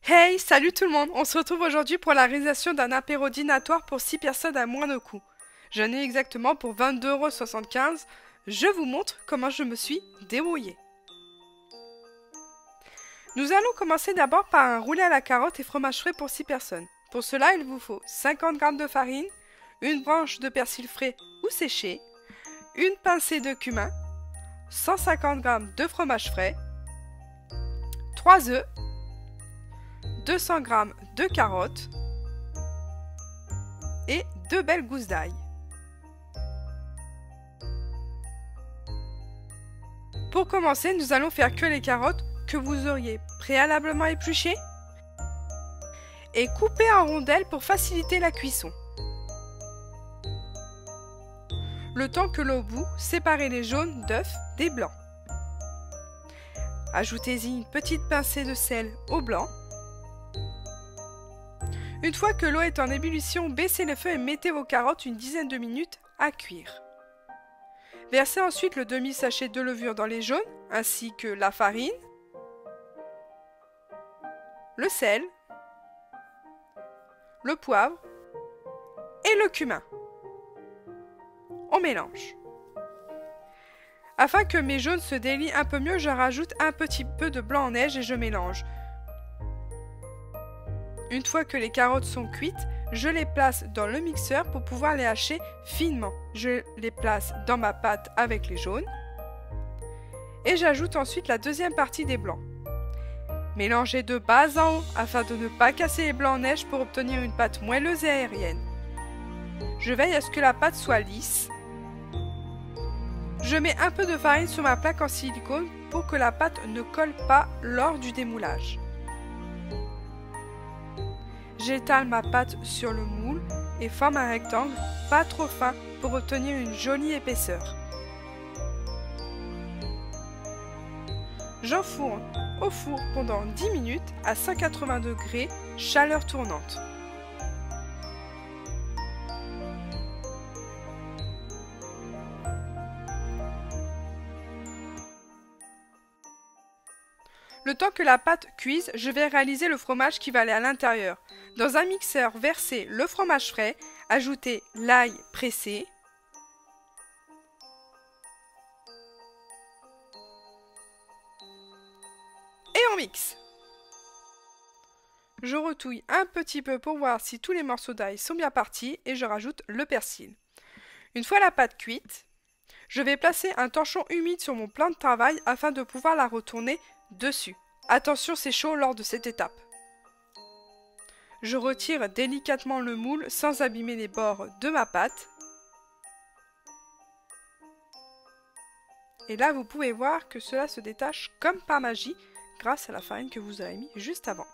Hey, salut tout le monde! On se retrouve aujourd'hui pour la réalisation d'un apéro dînatoire pour 6 personnes à moindre coût. J'en ai exactement pour 22,75 €. Je vous montre comment je me suis débrouillée. Nous allons commencer d'abord par un roulé à la carotte et fromage frais pour 6 personnes. Pour cela, il vous faut 50 g de farine, une branche de persil frais ou séché, une pincée de cumin, 150 g de fromage frais, 3 œufs, 200 g de carottes et 2 belles gousses d'ail. Pour commencer, nous allons faire cuire les carottes que vous auriez préalablement épluchées et couper en rondelles pour faciliter la cuisson. Le temps que l'eau bout, séparez les jaunes d'œufs des blancs. Ajoutez-y une petite pincée de sel au blanc. Une fois que l'eau est en ébullition, baissez le feu et mettez vos carottes une dizaine de minutes à cuire. Versez ensuite le demi-sachet de levure dans les jaunes, ainsi que la farine, le sel, le poivre et le cumin. On mélange. Afin que mes jaunes se délient un peu mieux, je rajoute un petit peu de blanc en neige et je mélange. Une fois que les carottes sont cuites, je les place dans le mixeur pour pouvoir les hacher finement. Je les place dans ma pâte avec les jaunes et j'ajoute ensuite la deuxième partie des blancs. Mélangez de bas en haut afin de ne pas casser les blancs en neige pour obtenir une pâte moelleuse et aérienne. Je veille à ce que la pâte soit lisse. Je mets un peu de farine sur ma plaque en silicone pour que la pâte ne colle pas lors du démoulage. J'étale ma pâte sur le moule et forme un rectangle pas trop fin pour obtenir une jolie épaisseur. J'enfourne au four pendant 10 minutes à 180 degrés, chaleur tournante. Le temps que la pâte cuise, je vais réaliser le fromage qui va aller à l'intérieur. Dans un mixeur, versez le fromage frais, ajoutez l'ail pressé, et on mixe. Je retouille un petit peu pour voir si tous les morceaux d'ail sont bien partis et je rajoute le persil. Une fois la pâte cuite, je vais placer un torchon humide sur mon plan de travail afin de pouvoir la retourner dessus. Attention, c'est chaud lors de cette étape. Je retire délicatement le moule sans abîmer les bords de ma pâte. Et là, vous pouvez voir que cela se détache comme par magie grâce à la farine que vous avez mis juste avant.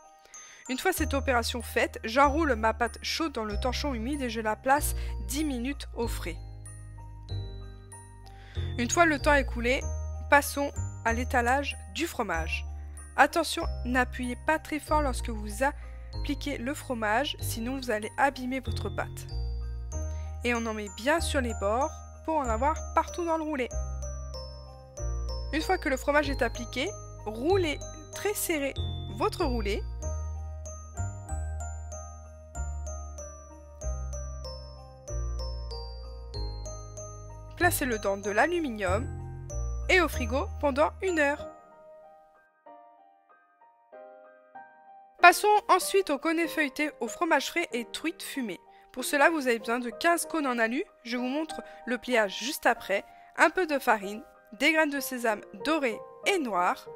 Une fois cette opération faite, j'enroule ma pâte chaude dans le torchon humide et je la place 10 minutes au frais. Une fois le temps écoulé, passons à l'étalage du fromage. Attention, n'appuyez pas très fort lorsque vous appliquez le fromage, sinon vous allez abîmer votre pâte. Et on en met bien sur les bords pour en avoir partout dans le roulé. Une fois que le fromage est appliqué, roulez très serré votre roulé. Placez-le dans de l'aluminium et au frigo pendant 1 heure. Passons ensuite au cône feuilleté au fromage frais et truite fumée. Pour cela, vous avez besoin de 15 cônes en alu. Je vous montre le pliage juste après. Un peu de farine, des graines de sésame dorées et noires,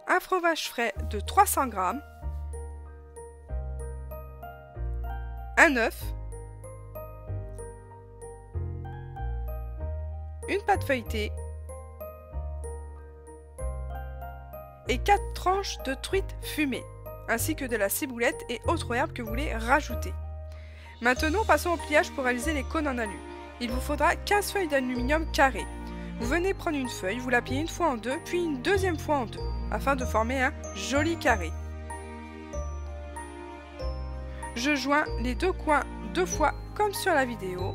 un fromage frais de 300 g, un œuf, une pâte feuilletée et 4 tranches de truite fumée, ainsi que de la ciboulette et autres herbes que vous voulez rajouter. Maintenant, passons au pliage pour réaliser les cônes en alu. Il vous faudra 15 feuilles d'aluminium carré. Vous venez prendre une feuille, vous la pliez une fois en deux, puis une deuxième fois en deux, afin de former un joli carré. Je joins les deux coins 2 fois comme sur la vidéo.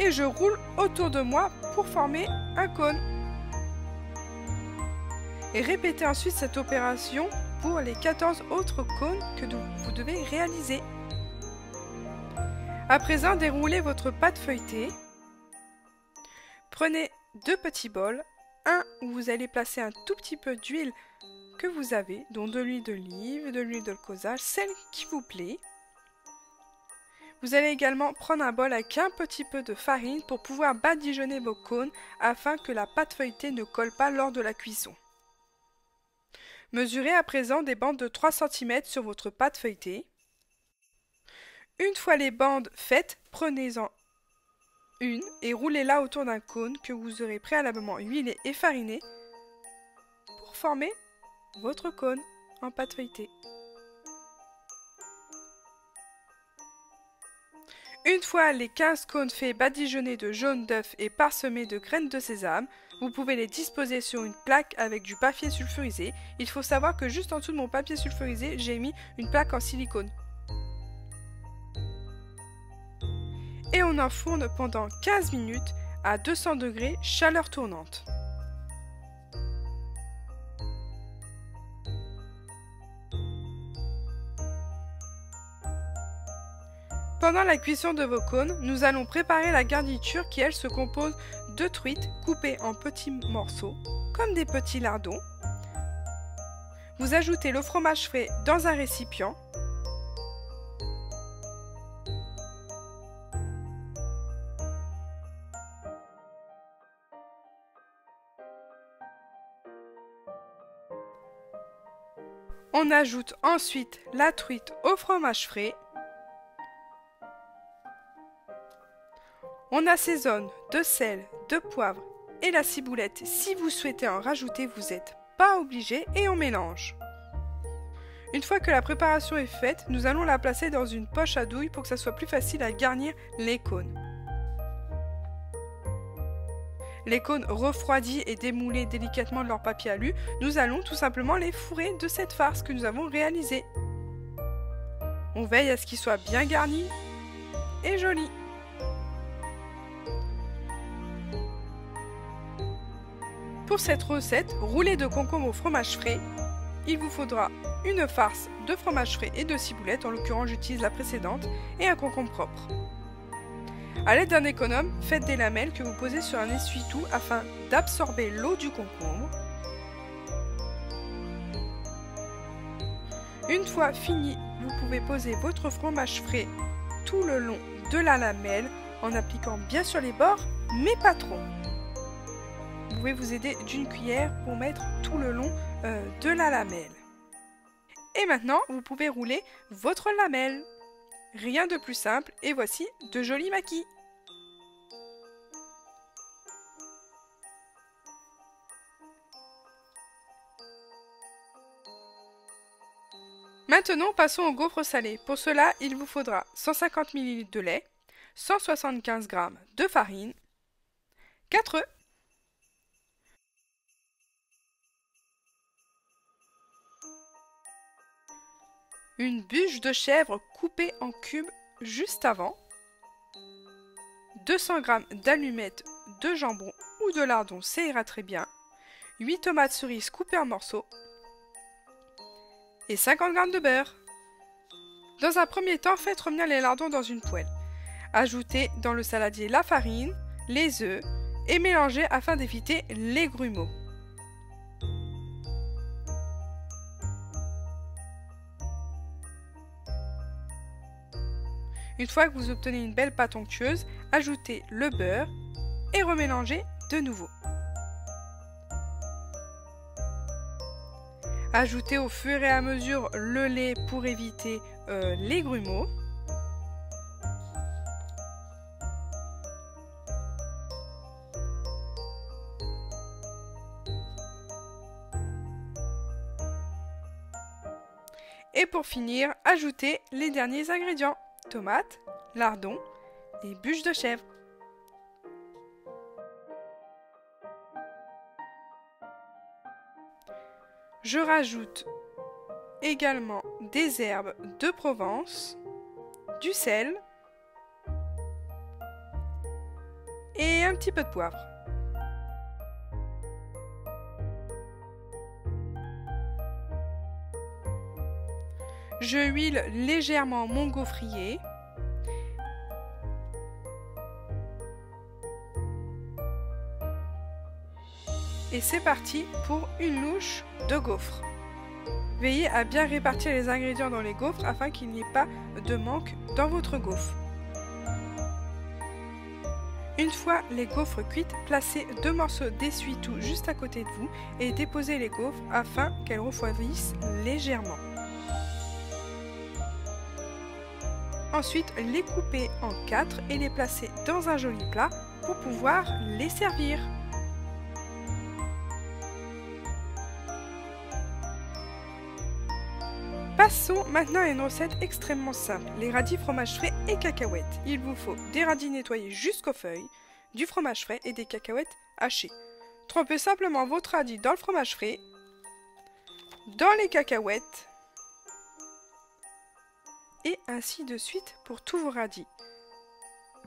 et je roule autour de moi pour former un cône. Et répétez ensuite cette opération pour les 14 autres cônes que vous devez réaliser. À présent, déroulez votre pâte feuilletée. Prenez 2 petits bols, un où vous allez placer un tout petit peu d'huile que vous avez, dont de l'huile d'olive, de l'huile de colza, celle qui vous plaît. Vous allez également prendre un bol avec un petit peu de farine pour pouvoir badigeonner vos cônes afin que la pâte feuilletée ne colle pas lors de la cuisson. Mesurez à présent des bandes de 3 cm sur votre pâte feuilletée. Une fois les bandes faites, prenez-en une et roulez-la autour d'un cône que vous aurez préalablement huilé et fariné pour former votre cône en pâte feuilletée. Une fois les 15 cônes faits badigeonnés de jaune d'œuf et parsemés de graines de sésame, vous pouvez les disposer sur une plaque avec du papier sulfurisé. Il faut savoir que juste en dessous de mon papier sulfurisé, j'ai mis une plaque en silicone. Et on enfourne pendant 15 minutes à 200 degrés, chaleur tournante. Pendant la cuisson de vos cônes, nous allons préparer la garniture qui, elle, se compose de truites coupées en petits morceaux, comme des petits lardons. Vous ajoutez le fromage frais dans un récipient. On ajoute ensuite la truite au fromage frais. On assaisonne de sel, de poivre et la ciboulette. Si vous souhaitez en rajouter, vous n'êtes pas obligé et on mélange. Une fois que la préparation est faite, nous allons la placer dans une poche à douille pour que ça soit plus facile à garnir les cônes. Les cônes refroidis et démoulés délicatement de leur papier alu, nous allons tout simplement les fourrer de cette farce que nous avons réalisée. On veille à ce qu'ils soient bien garnis et jolis. Pour cette recette, roulée de concombre au fromage frais, il vous faudra une farce de fromage frais et de ciboulette, en l'occurrence j'utilise la précédente, et un concombre propre. A l'aide d'un économe, faites des lamelles que vous posez sur un essuie-tout afin d'absorber l'eau du concombre. Une fois fini, vous pouvez poser votre fromage frais tout le long de la lamelle en appliquant bien sur les bords, mais pas trop. Vous pouvez vous aider d'une cuillère pour mettre tout le long de la lamelle. Et maintenant, vous pouvez rouler votre lamelle. Rien de plus simple et voici de jolis maquis. Maintenant, passons au gaufre salé. Pour cela, il vous faudra 150 ml de lait, 175 g de farine, 4 œufs, une bûche de chèvre coupée en cubes juste avant, 200 g d'allumettes de jambon ou de lardon, ça ira très bien, 8 tomates cerises coupées en morceaux et 50 g de beurre. Dans un premier temps, faites revenir les lardons dans une poêle. Ajoutez dans le saladier la farine, les œufs et mélangez afin d'éviter les grumeaux. Une fois que vous obtenez une belle pâte onctueuse, ajoutez le beurre et remélangez de nouveau. Ajoutez au fur et à mesure le lait pour éviter les grumeaux. Et pour finir, ajoutez les derniers ingrédients. Tomates, lardons et bûche de chèvre. Je rajoute également des herbes de Provence, du sel, et un petit peu de poivre. Je huile légèrement mon gaufrier. Et c'est parti pour une louche de gaufres. Veillez à bien répartir les ingrédients dans les gaufres afin qu'il n'y ait pas de manque dans votre gaufre. Une fois les gaufres cuites, placez 2 morceaux d'essuie-tout juste à côté de vous et déposez les gaufres afin qu'elles refroidissent légèrement. Ensuite, les coupez en 4 et les placez dans un joli plat pour pouvoir les servir. Passons maintenant à une recette extrêmement simple, les radis fromage frais et cacahuètes. Il vous faut des radis nettoyés jusqu'aux feuilles, du fromage frais et des cacahuètes hachées. Trempez simplement votre radis dans le fromage frais, dans les cacahuètes, et ainsi de suite pour tous vos radis.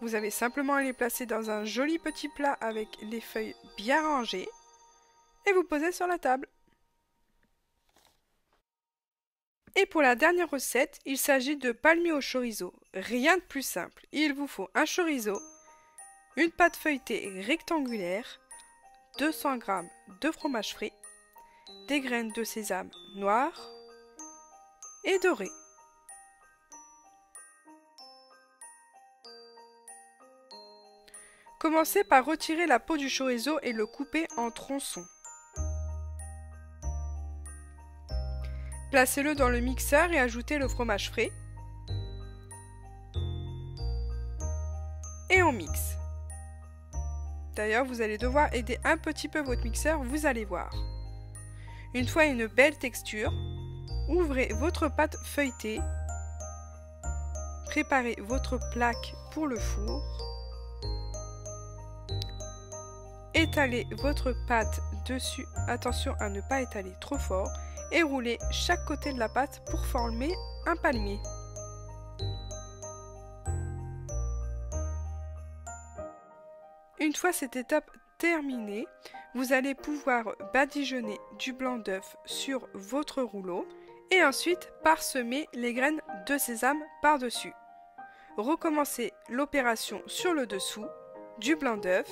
Vous avez simplement à les placer dans un joli petit plat avec les feuilles bien rangées et vous posez sur la table. Et pour la dernière recette, il s'agit de palmiers au chorizo. Rien de plus simple. Il vous faut un chorizo, une pâte feuilletée rectangulaire, 200 g de fromage frais, des graines de sésame noires et dorées. Commencez par retirer la peau du chorizo et le couper en tronçons. Placez-le dans le mixeur et ajoutez le fromage frais. Et on mixe. D'ailleurs, vous allez devoir aider un petit peu votre mixeur, vous allez voir. Une fois une belle texture, ouvrez votre pâte feuilletée. Préparez votre plaque pour le four. Étalez votre pâte dessus, attention à ne pas étaler trop fort, et roulez chaque côté de la pâte pour former un palmier. Une fois cette étape terminée, vous allez pouvoir badigeonner du blanc d'œuf sur votre rouleau et ensuite parsemer les graines de sésame par-dessus. Recommencez l'opération sur le dessous, du blanc d'œuf,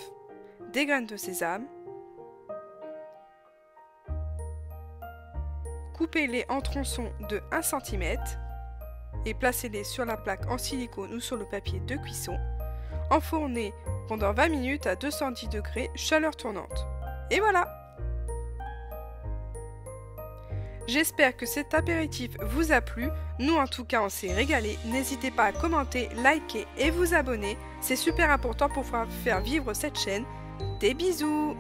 des graines de sésame. Coupez-les en tronçons de 1 cm et placez-les sur la plaque en silicone ou sur le papier de cuisson. Enfournez pendant 20 minutes à 210 degrés, chaleur tournante. Et voilà! J'espère que cet apéritif vous a plu. Nous en tout cas on s'est régalé. N'hésitez pas à commenter, liker et vous abonner. C'est super important pour faire vivre cette chaîne. Des bisous!